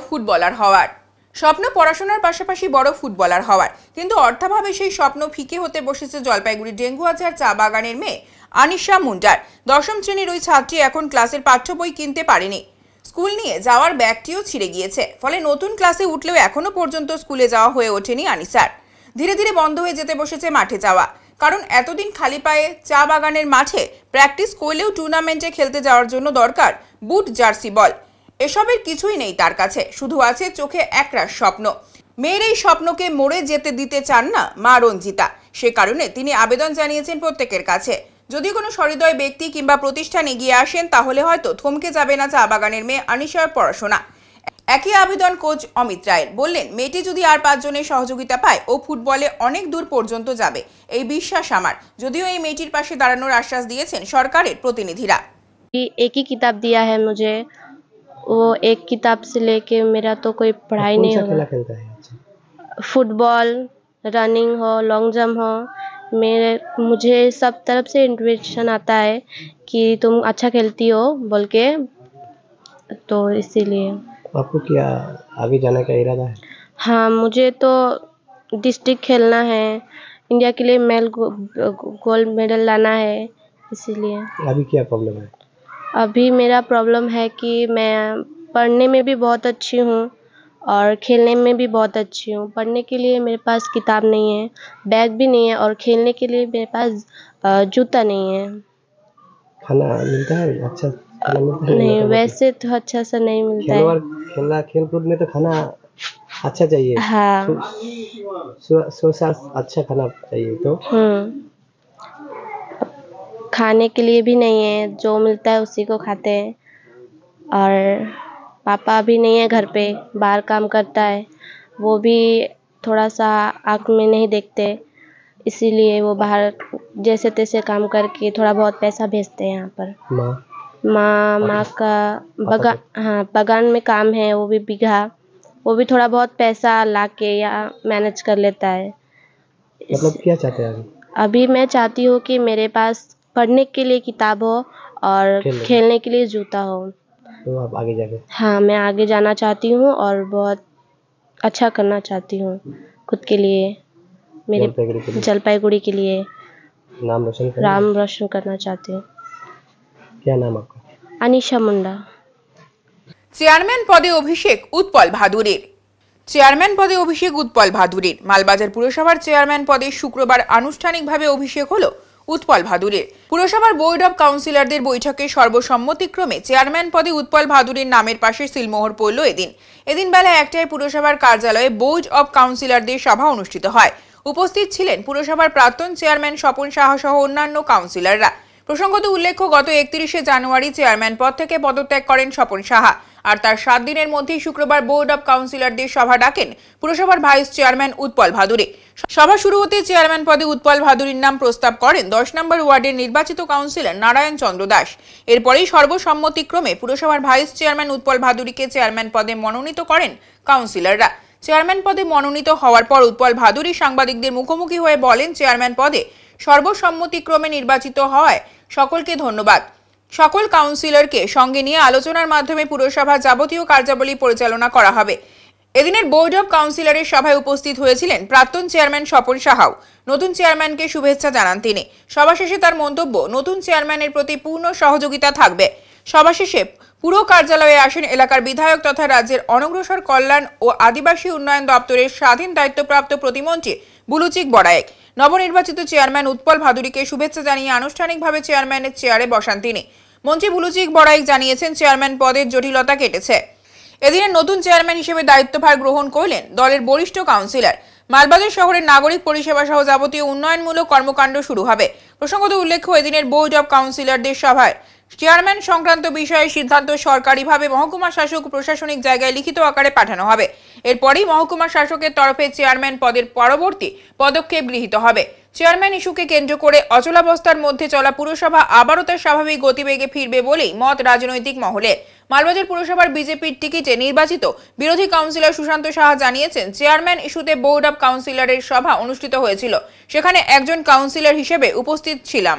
ফুটবলার হওয়ার। কিন্তু অর্থাভাবে সেই স্বপ্ন ফিকে হতে বসেছে জলপাইগুড়ি ডেঙ্গুয়াঝার চা বাগানের মেয়ে আনিশা মুন্ডার। 10ম শ্রেণীর ওই ছাত্রী এখন ক্লাসের পাঠ্য বই কিনতে পারেনি। স্কুল নিয়ে যাওয়ার ব্যাগটিও ছিঁড়ে গিয়েছে। ফলে নতুন ক্লাসে উঠলেও এখনো পর্যন্ত স্কুলে যাওয়া হয়ে ওঠেনি আনিসার। ধীরে ধীরে বন্ধ হয়ে যেতে বসেছে মাঠে যাওয়া। কারণ এতদিন খালি পায়ে চা বাগানের মাঠে প্র্যাকটিস করলেও টুর্নামেন্টে খেলতে যাওয়ার জন্য দরকার বুট, জার্সি, বল। এসবের কিছুই নেই তার কাছে। শুধু আছে চোখে একরাশ স্বপ্ন। মেয়ের এই স্বপ্নকে মরে যেতে দিতে চান না মা রঞ্জিতা। সে কারণে তিনি আবেদন জানিয়েছেন প্রত্যেকের কাছে। যদি কোনো সহৃদয় ব্যক্তি কিংবা প্রতিষ্ঠান এগিয়ে আসেন তাহলে হয়তো থমকে যাবে না চা বাগানের মেয়ে আনিশার পড়াশোনা। একই আবেদন কোচ অমিত রায়ের। বললেন, মেয়েটি যদি আর 5 জনের সহযোগিতা পায় ও ফুটবলে অনেক দূর পর্যন্ত যাবে, এই বিশ্বাস আমার। যদিও এই মেয়েটির পাশে দাঁড়ানোর আশ্বাস দিয়েছেন সরকারের প্রতিনিধিরা। एक ही किताब दिया है मुझे, वो एक किताब से लेके मेरा तो कोई पढ़ाई नहीं होगा। फुटबॉल, रनिंग हो, लॉन्ग जंप हो, मुझे सब तरफ से इंस्पिरेशन आता है कि तुम अच्छा खेलती हो बोल के, तो इसीलिए। आपको क्या आगे जाने का इरादा है? हाँ, मुझे तो डिस्ट्रिक्ट खेलना है, इंडिया के लिए गोल्ड मेडल लाना है, इसीलिए। अभी क्या प्रॉब्लम है? अभी मेरा प्रॉब्लम है कि मैं पढ़ने में भी बहुत अच्छी हूँ और खेलने में भी बहुत अच्छी हूँ। पढ़ने के लिए मेरे पास किताब नहीं है, बैग भी नहीं है, और खेलने के लिए मेरे पास जूता नहीं है। खाना मिलता है अच्छा? खाना मिलता है? नहीं, वैसे तो अच्छा सा नहीं मिलता है। खेल कूद में तो खाना अच्छा चाहिए। हाँ, अच्छा खाना चाहिए तो। खाने के लिए भी नहीं है, जो मिलता है उसी को खाते हैं। और पापा भी नहीं है घर पे, बाहर काम करता है, वो भी थोड़ा सा आँख में नहीं देखते, इसीलिए वो बाहर जैसे तैसे काम करके थोड़ा बहुत पैसा भेजते हैं यहाँ पर। माँ का बगान में काम है, वो भी बीघा, वो भी थोड़ा बहुत पैसा ला के या मैनेज कर लेता है। मतलब क्या चाहते हैं अभी मैं चाहती हूँ कि मेरे पास पढ़ने के लिए किताब हो और खेलने के लिए जूता हो, तो आप आगे जाके। हाँ, मैं आगे जाना चाहती हूँ और बहुत अच्छा करना चाहती हूँ खुद के लिए, मेरे जलपाईगुड़ी के लिए नाम रोशन करना चाहती हूँ। क्या नाम आपका? अनीशा मुंडा। চেয়ারম্যান পদে অভিষেক উৎপল ভাদুড়ির। মালবাজার পুরসভার চেয়ারম্যান পদে শুক্রবার আনুষ্ঠানিকভাবে অভিষেক হলো উৎপল ভাদুড়ির। পুরসভার বোর্ড অব কাউন্সিলরদের বৈঠকে সর্বসম্মতিক্রমে চেয়ারম্যান পদে উৎপল ভাদুড়ির নামের পাশে সিলমোহর পড়ল এদিন বেলা 1টায় পুরসভার কার্যালয়ে বোর্ড অব কাউন্সিলরদের সভা অনুষ্ঠিত হয়। উপস্থিত ছিলেন পুরসভার প্রাক্তন চেয়ারম্যান স্বপন সাহা সহ অন্যান্য কাউন্সিলররা। প্রসঙ্গত উল্লেখ্য, গত 31শে জানুয়ারি চেয়ারম্যান পদ থেকে পদত্যাগ করেন স্বপন সাহা। আর তার 7 দিনের মধ্যেই শুক্রবার বোর্ড অব কাউন্সিলরদের সভা ডাকেন পুরসভার ভাইস চেয়ারম্যান উৎপল ভাদুড়ী। সভা শুরু হতে চেয়ারম্যান পদে উৎপল ভাদুড়ীর নাম প্রস্তাব করেন 10 নম্বর ওয়ার্ডের নির্বাচিত কাউন্সিলর নারায়ণ চন্দ্র দাস। এরপরেই সর্বসম্মতিক্রমে পুরসভার ভাইস চেয়ারম্যান উৎপল ভাদুড়ীকে চেয়ারম্যান পদে মনোনীত করেন কাউন্সিলররা। চেয়ারম্যান পদে মনোনীত হওয়ার পর উৎপল ভাদুড়ী সাংবাদিকদের মুখোমুখি হয়ে বলেন, চেয়ারম্যান পদে সর্বসম্মতিক্রমে নির্বাচিত হওয়ায় সকলকে ধন্যবাদ। সকল কাউন্সিলরকে সঙ্গে নিয়ে আলোচনার মাধ্যমে পুরসভা যাবতীয় কার্যাবলী পরিচালনা করা হবে। এদিনের বোর্ড অব কাউন্সিলরের সভায় উপস্থিত হয়েছিলেন প্রাক্তন চেয়ারম্যান স্বপন সাহাও। নতুন চেয়ারম্যানকে শুভেচ্ছা জানান তিনি। সভা শেষে তার মন্তব্য, নতুন চেয়ারম্যানের প্রতি পূর্ণ সহযোগিতা থাকবে। সভা শেষে পুরো কার্যালয়ে আসেন এলাকার বিধায়ক তথা রাজ্যের অনগ্রসর কল্যাণ ও আদিবাসী উন্নয়ন দপ্তরের স্বাধীন দায়িত্বপ্রাপ্ত প্রতিমন্ত্রী বুলুচিক বড়ায়েক। নবনির্বাচিত চেয়ারম্যান উৎপল ভাদুড়ীকে শুভেচ্ছা জানিয়ে আনুষ্ঠানিকভাবে চেয়ারম্যানের চেয়ারে বসান তিনি। মন্ত্রী বুলুচিক বড়ায়েক জানিয়েছেন, চেয়ারম্যান পদের জটিলতা কেটেছে। এদিনের নতুন চেয়ারম্যান হিসেবে দায়িত্বভার গ্রহণ করলেন দলের বরিষ্ঠ কাউন্সিলর। মালবাজার শহরের নাগরিক পরিষেবা সহ যাবতীয় উন্নয়নমূলক কর্মকাণ্ড শুরু হবে। প্রসঙ্গত উল্লেখ্য, এদিনের বোর্ড অব কাউন্সিলরদের সভায় চেয়ারম্যান সংক্রান্ত বিষয়ে সিদ্ধান্ত সরকারিভাবে মহকুমা শাসক প্রশাসনিক জায়গায় লিখিত আকারে পাঠানো হবে। এরপরেই মহকুমা শাসকের তরফে চেয়ারম্যান পদের পরবর্তী পদক্ষেপ গৃহীত হবে। চেয়ারম্যান ইস্যুকে কেন্দ্র করে অচলাবস্থার মধ্যে চলা পুরসভা আবারও তার স্বাভাবিক গতিবেগে ফিরবে বলেই মত রাজনৈতিক মহলে। মালবাজার পুরসভার বিজেপির টিকিটে নির্বাচিত বিরোধী কাউন্সিলর সুশান্ত সাহা জানিয়েছেন, চেয়ারম্যান ইস্যুতে বোর্ড অব কাউন্সিলরের সভা অনুষ্ঠিত হয়েছিল। সেখানে একজন কাউন্সিলর হিসেবে উপস্থিত ছিলাম।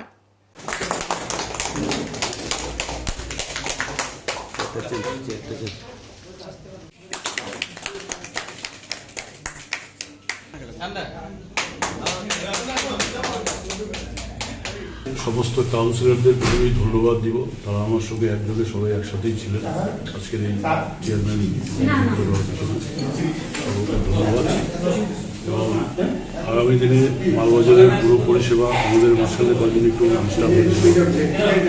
সমস্ত কাউন্সিলরদের প্রথমেই ধন্যবাদ দিব। তারা আমার সঙ্গে একযোগে সবাই একসাথেই ছিলেন আজকের এই চেয়ারম্যান ধন্যবাদ। এবং আগামী দিনে মালবাজারের পুরো পরিষেবা আমাদের মাঝখানে কয়েকদিন একটু ডিস্টার্ব হয়েছিল।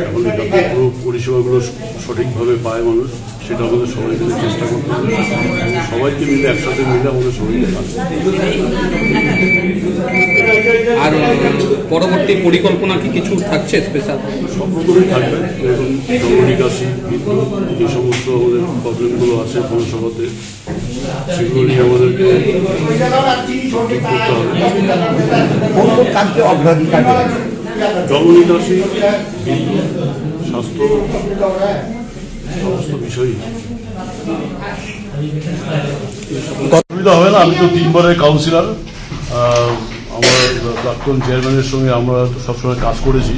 এখন যাতে পুরো পরিষেবাগুলো সঠিকভাবে পায় মানুষ, সেটা আমাদের সবাই মিলে চেষ্টা করতে হবে এবং সবাইকে মিলে একসাথে মিলে আমাদের সবাইকে কাজ করতে হবে। আর পরবর্তী পরিকল্পনা কি কিছু থাকছে স্পেশাল? সব রকমই থাকবে। এবং জলনিকাশি, বিদ্যুৎ, যে সমস্ত আমাদের প্রবলেমগুলো আছে পৌরসভাতে, সেগুলো নিয়ে আমাদেরকে ঠিক করতে হবে। জলনিকাশি, বিদ্যুৎ, স্বাস্থ্য, সমস্ত বিষয়ই অসুবিধা হবে না। আমি তো 3 বারের কাউন্সিলর। আমার প্রাক্তন চেয়ারম্যানের সঙ্গে আমরা সবসময় কাজ করেছি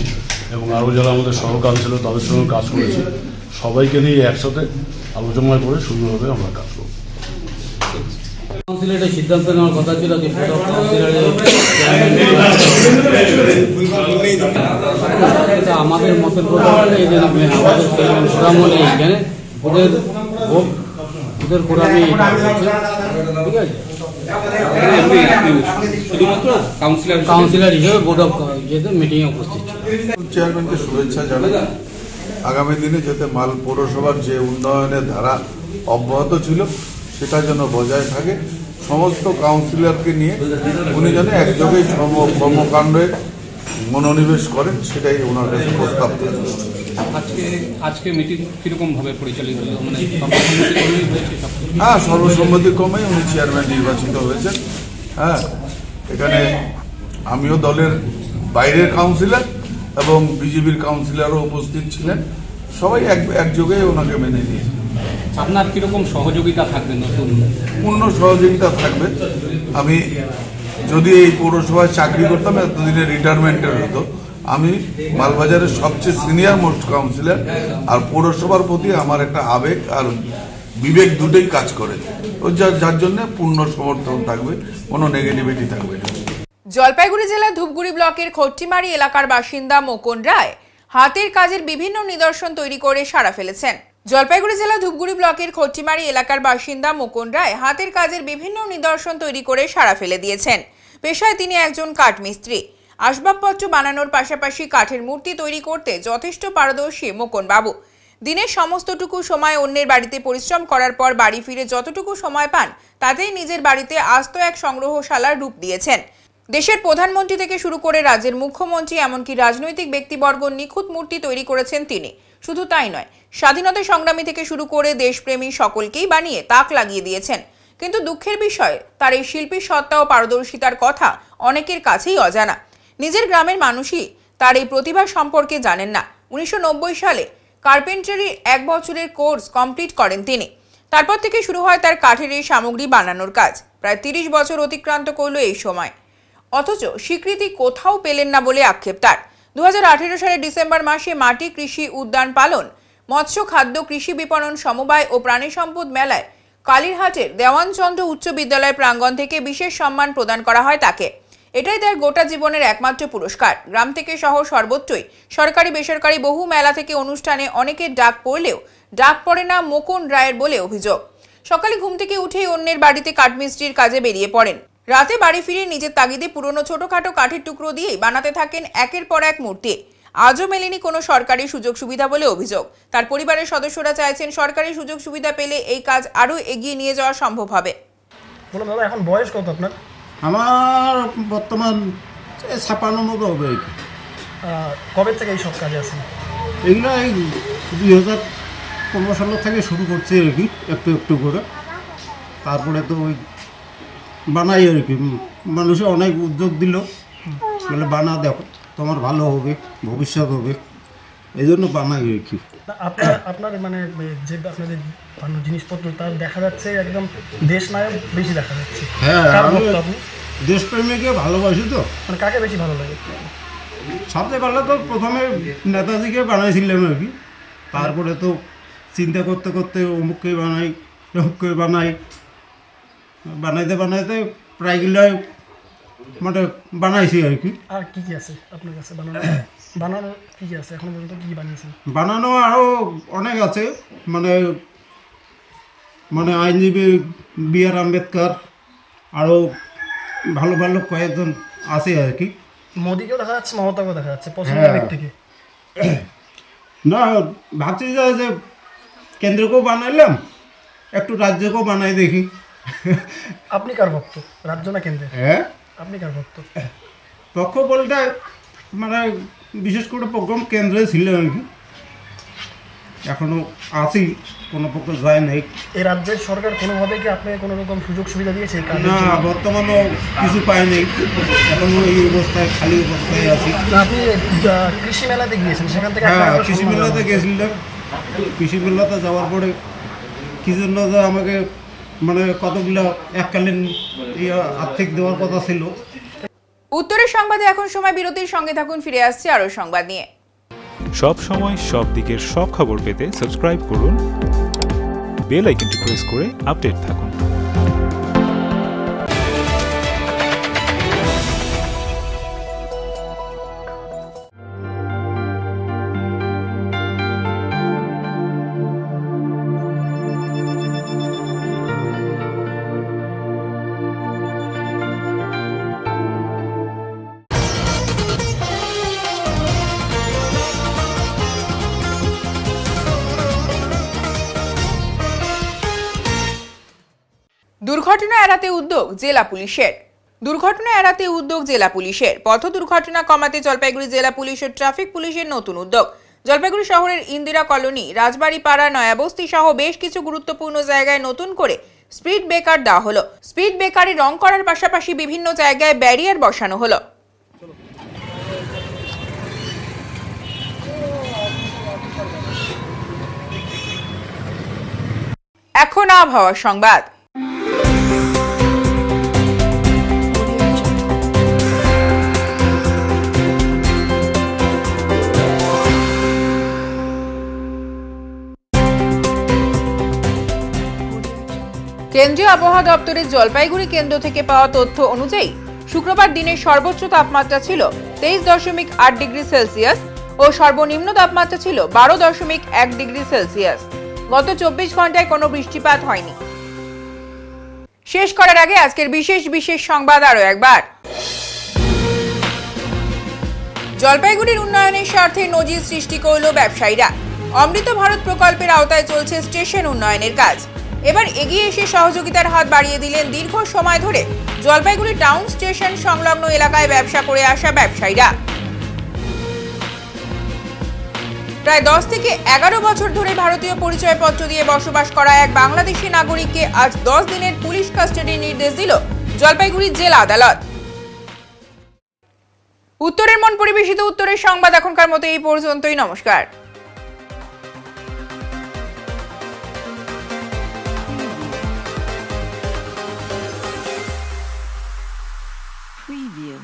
এবং আরও যারা আমাদের সহ কাউন্সিলর তাদের সঙ্গে কাজ করেছি। সবাইকে নিয়ে একসাথে আলোচনা করে সুন্দরভাবে আমরা কাজ করব। কাউন্সিলরের সিদ্ধান্ত নেওয়ার কথা ছিল যে আমাদের মতের আমাদের ফোরামে এখানে ওদের ভোট ওদের ফোরামে ঠিক আছে, শুধুমাত্র কাউন্সিলর হিসেবে বোর্ড অফ মিটিংয়ে উপস্থিত ছিল। চেয়ারম্যানকে শুভেচ্ছা জানাই। আগামী দিনে যাতে মাল পৌরসভার যে উন্নয়নের ধারা অব্যাহত ছিল সেটা যেন বজায় থাকে। সমস্ত কাউন্সিলরকে নিয়ে উনি যেন একযোগে কর্মকাণ্ডে মনোনিবেশ করেন, সেটাই ওনার কাছে প্রস্তাব। আজকে মিটিং কিরকম ভাবে পরিচালিত হলো? হ্যাঁ, সর্বসম্মতিক্রমেই উনি চেয়ারম্যান নির্বাচিত হয়েছেন। হ্যাঁ, এখানে আমিও দলের বাইরের কাউন্সিলর এবং বিজেপির কাউন্সিলরও উপস্থিত ছিলেন। সবাই একযোগে ওনাকে মেনে নিয়েছেন। আপনার কিরকম সহযোগিতা থাকবে? নতুন পূর্ণ সহযোগিতা থাকবে। আমি যদি এই পৌরসভায় চাকরি করতাম, এতদিনে রিটায়ারমেন্টের হতো। আমি মালবাজারের সবচেয়ে সিনিয়র মোস্ট কাউন্সিলর, আর পৌরসভার প্রতি আমার একটা আবেগ আর বিবেক দুটোই কাজ করে, যার জন্য পূর্ণ সমর্থন থাকবে, কোনো নেগেটিভিটি থাকবে না। জলপাইগুড়ি জেলার ধূপগুড়ি ব্লকের খট্টিমারি এলাকার বাসিন্দা মোকন রায় হাতের কাজের বিভিন্ন নিদর্শন তৈরি করে সাড়া ফেলেছেন। জলপাইগুড়ি জেলা ধূপগুড়ি ব্লকের খট্টিমারি এলাকার বাসিন্দা মোকন রায় হাতের কাজের বিভিন্ন নিদর্শন তৈরি করে সাড়া ফেলে দিয়েছেন। পেশায় তিনি একজন কাঠমিস্ত্রি। আসবাবপত্র বানানোর পাশাপাশি কাঠের মূর্তি তৈরি করতে যথেষ্ট পারদর্শী মোকন বাবু। দিনের সমস্তটুকু সময় অন্যের বাড়িতে পরিশ্রম করার পর বাড়ি ফিরে যতটুকু সময় পান তাতেই নিজের বাড়িতে আস্ত এক সংগ্রহশালার রূপ দিয়েছেন। দেশের প্রধানমন্ত্রী থেকে শুরু করে রাজ্যের মুখ্যমন্ত্রী এমনকি রাজনৈতিক ব্যক্তিবর্গ নিখুঁত মূর্তি তৈরি করেছেন তিনি। শুধু তাই নয়, স্বাধীনতা সংগ্রামী থেকে শুরু করে দেশপ্রেমী সকলকেই বানিয়ে তাক লাগিয়ে দিয়েছেন। কিন্তু দুঃখের বিষয়, তার এই শিল্পী সত্তা ও পারদর্শিতার কথা অনেকের কাছেই অজানা। নিজের গ্রামের মানুষই তার এই প্রতিভা সম্পর্কে জানেন না। 1990 সালে কার্পেন্টারির 1 বছরের কোর্স কমপ্লিট করেন তিনি। তারপর থেকে শুরু হয় তার কাঠের এই সামগ্রী বানানোর কাজ। প্রায় 30 বছর অতিক্রান্ত করল এই সময়, অথচ স্বীকৃতি কোথাও পেলেন না বলে আক্ষেপ তার। 2018 সালের ডিসেম্বর মাসে মাটি কৃষি উদ্যান পালন, মৎস্য খাদ্য কৃষি বিপণন সমবায় ও প্রাণী সম্পদ মেলায় কালীরহাটের দেওয়ানচন্দ্র উচ্চ বিদ্যালয় প্রাঙ্গণ থেকে বিশেষ সম্মান প্রদান করা হয় তাকে। এটাই তার গোটা জীবনের একমাত্র পুরস্কার। গ্রাম থেকে শহর সর্বত্রই সরকারি বেসরকারি বহু মেলা থেকে অনুষ্ঠানে অনেকের ডাক পড়লেও ডাক পড়ে না মোকন রায়ের বলে অভিযোগ। সকালে ঘুম থেকে উঠেই অন্যের বাড়িতে কাঠমিস্ত্রির কাজে বেরিয়ে পড়েন। রাতে বাড়ি ফিরে নিজের তাগিদে পুরনো ছোটখাটো কাঠের টুকরো দিয়েই বানাতে থাকেন একের পর এক মূর্তি। আজও মেলেনি কোনো সরকারি সুযোগ সুবিধা বলে অভিযোগ। তার পরিবারের সদস্যরা চাইছেন সরকারি সুযোগ সুবিধা পেলে এই কাজ আরও এগিয়ে নিয়ে যাওয়া সম্ভব হবে। বলুন দাদা, এখন বয়স কত আপনার? আমার বর্তমান 56 মতো হবে আর কি। কবে থেকে এই সব কাজে আছেন? এগুলো এই 2015 সাল থেকে শুরু করছে আর কি, একটু একটু করে। তারপরে তো ওই বানাই আর কি, মানুষে অনেক উদ্যোগ দিল, বলে বানা দেখো তোমার ভালো হবে, ভবিষ্যৎ হবে, এই জন্য বানাই আর কি। আপনার মানে যে আপনাদের বানানো জিনিসপত্র তার দেখা যাচ্ছে একদম দেশ নায়ক বেশি দেখা যাচ্ছে। হ্যাঁ, আমি দেশপ্রেমীকে ভালোবাসি তো। মানে কাকে বেশি ভালো লাগে? সবচেয়ে ভালো তো প্রথমে নেতাজিকে বানাইছিলাম আর কি। তারপরে তো চিন্তা করতে করতে অমুককে বানাই, অমুককে বানাই, বানাইতে বানাইতে প্রায়গুলোই মানে বানাইছি আর কি। আর কি কি আছে আপনার কাছে বানানো কি কি আছে এখন পর্যন্ত? কি বানিয়েছেন? বানানো আরও অনেক আছে, মানে মানে আইনজীবী বি.আর. আম্বেদকর, আরও ভালো ভালো কয়েকজন আছে আর কি। মোদিকেও দেখা যাচ্ছে, মমতাকেও দেখা যাচ্ছে, পছন্দের ব্যক্তিকে। না, ভাবছি যে কেন্দ্রকেও বানাইলাম, একটু রাজ্যকেও বানাই দেখি। আপনি কার ভক্ত, রাজ্য না কেন্দ্রে? হ্যাঁ, আপনি কার ভক্ত? পক্ষ বলতে মানে বিশেষ করে প্রোগ্রাম কেন্দ্রে ছিল আর কি, এখনো আছি, কোনো পক্ষ যায় নাই। এই রাজ্যের সরকার কোনোভাবে কি আপনাকে কোনো রকম সুযোগ সুবিধা দিয়েছে? না, বর্তমানেও কিছু পাই নাই, এখনো এই অবস্থায় খালি অবস্থায় আছি। আপনি কৃষি মেলাতে গিয়েছেন, সেখান থেকে? হ্যাঁ, কৃষি মেলাতে গেছিলাম। কৃষি মেলাতে যাওয়ার পরে কি জন্য যে আমাকে মানে কতগুলো এককালীন আর্থিক দেওয়ার কথা ছিল। উত্তরের সংবাদে এখন সময় বিরতির, সঙ্গে থাকুন, ফিরে আসছে আরও সংবাদ নিয়ে। সব সময় সব দিকের সব খবর পেতে সাবস্ক্রাইব করুন, বেল আইকনটি প্রেস করে আপডেট থাকুন। দুর্ঘটনা এড়াতে উদ্যোগ জেলা পুলিশের। দুর্ঘটনা এড়াতে উদ্যোগ জেলা পুলিশের। পথ দুর্ঘটনা কমাতে জলপাইগুড়ি জেলা পুলিশ ও ট্রাফিক পুলিশের নতুন উদ্যোগ। জলপাইগুড়ি শহরের ইন্দিরা কলোনি, রাজবাড়ি পাড়া, নয়াবস্তি সহ বেশ কিছু গুরুত্বপূর্ণ জায়গায় নতুন করে স্পিড ব্রেকার দেওয়া হলো। স্পিড ব্রেকারে রং করার পাশাপাশি বিভিন্ন জায়গায় ব্যারিয়ার বসানো হলো। এখন আবহাওয়া সংবাদ। কেন্দ্রীয় আবহাওয়া দপ্তরের জলপাইগুড়ি কেন্দ্র থেকে পাওয়া তথ্য অনুযায়ী শুক্রবার দিনের সর্বোচ্চ তাপমাত্রা ছিল 23.8 ডিগ্রি সেলসিয়াস ও সর্বনিম্ন তাপমাত্রা ছিল 12.1 ডিগ্রি সেলসিয়াস। গত 24 ঘন্টায় কোনো বৃষ্টিপাত হয়নি। শেষ করার আগে আজকের বিশেষ সংবাদ আরো একবার। জলপাইগুড়ির উন্নয়নের স্বার্থে নজির সৃষ্টি করল ব্যবসায়ীরা। অমৃত ভারত প্রকল্পের আওতায় চলছে স্টেশন উন্নয়নের কাজ। এবার এগিয়ে এসে সহযোগিতার হাত বাড়িয়ে দিলেন দীর্ঘ সময় ধরে জলপাইগুড়ি টাউন স্টেশন সংলগ্ন এলাকায় ব্যবসা করে আসা ব্যবসায়ীরা। প্রায় 10 থেকে 11 বছর ধরে ভারতীয় পরিচয়পত্র দিয়ে বসবাস করা এক বাংলাদেশি নাগরিককে আজ 10 দিনের পুলিশ কাস্টাডির নির্দেশ দিল জলপাইগুড়ি জেলা আদালত। উত্তরের মন পরিবেশিত উত্তরের সংবাদ এখনকার মতো এই পর্যন্তই। নমস্কার। Preview.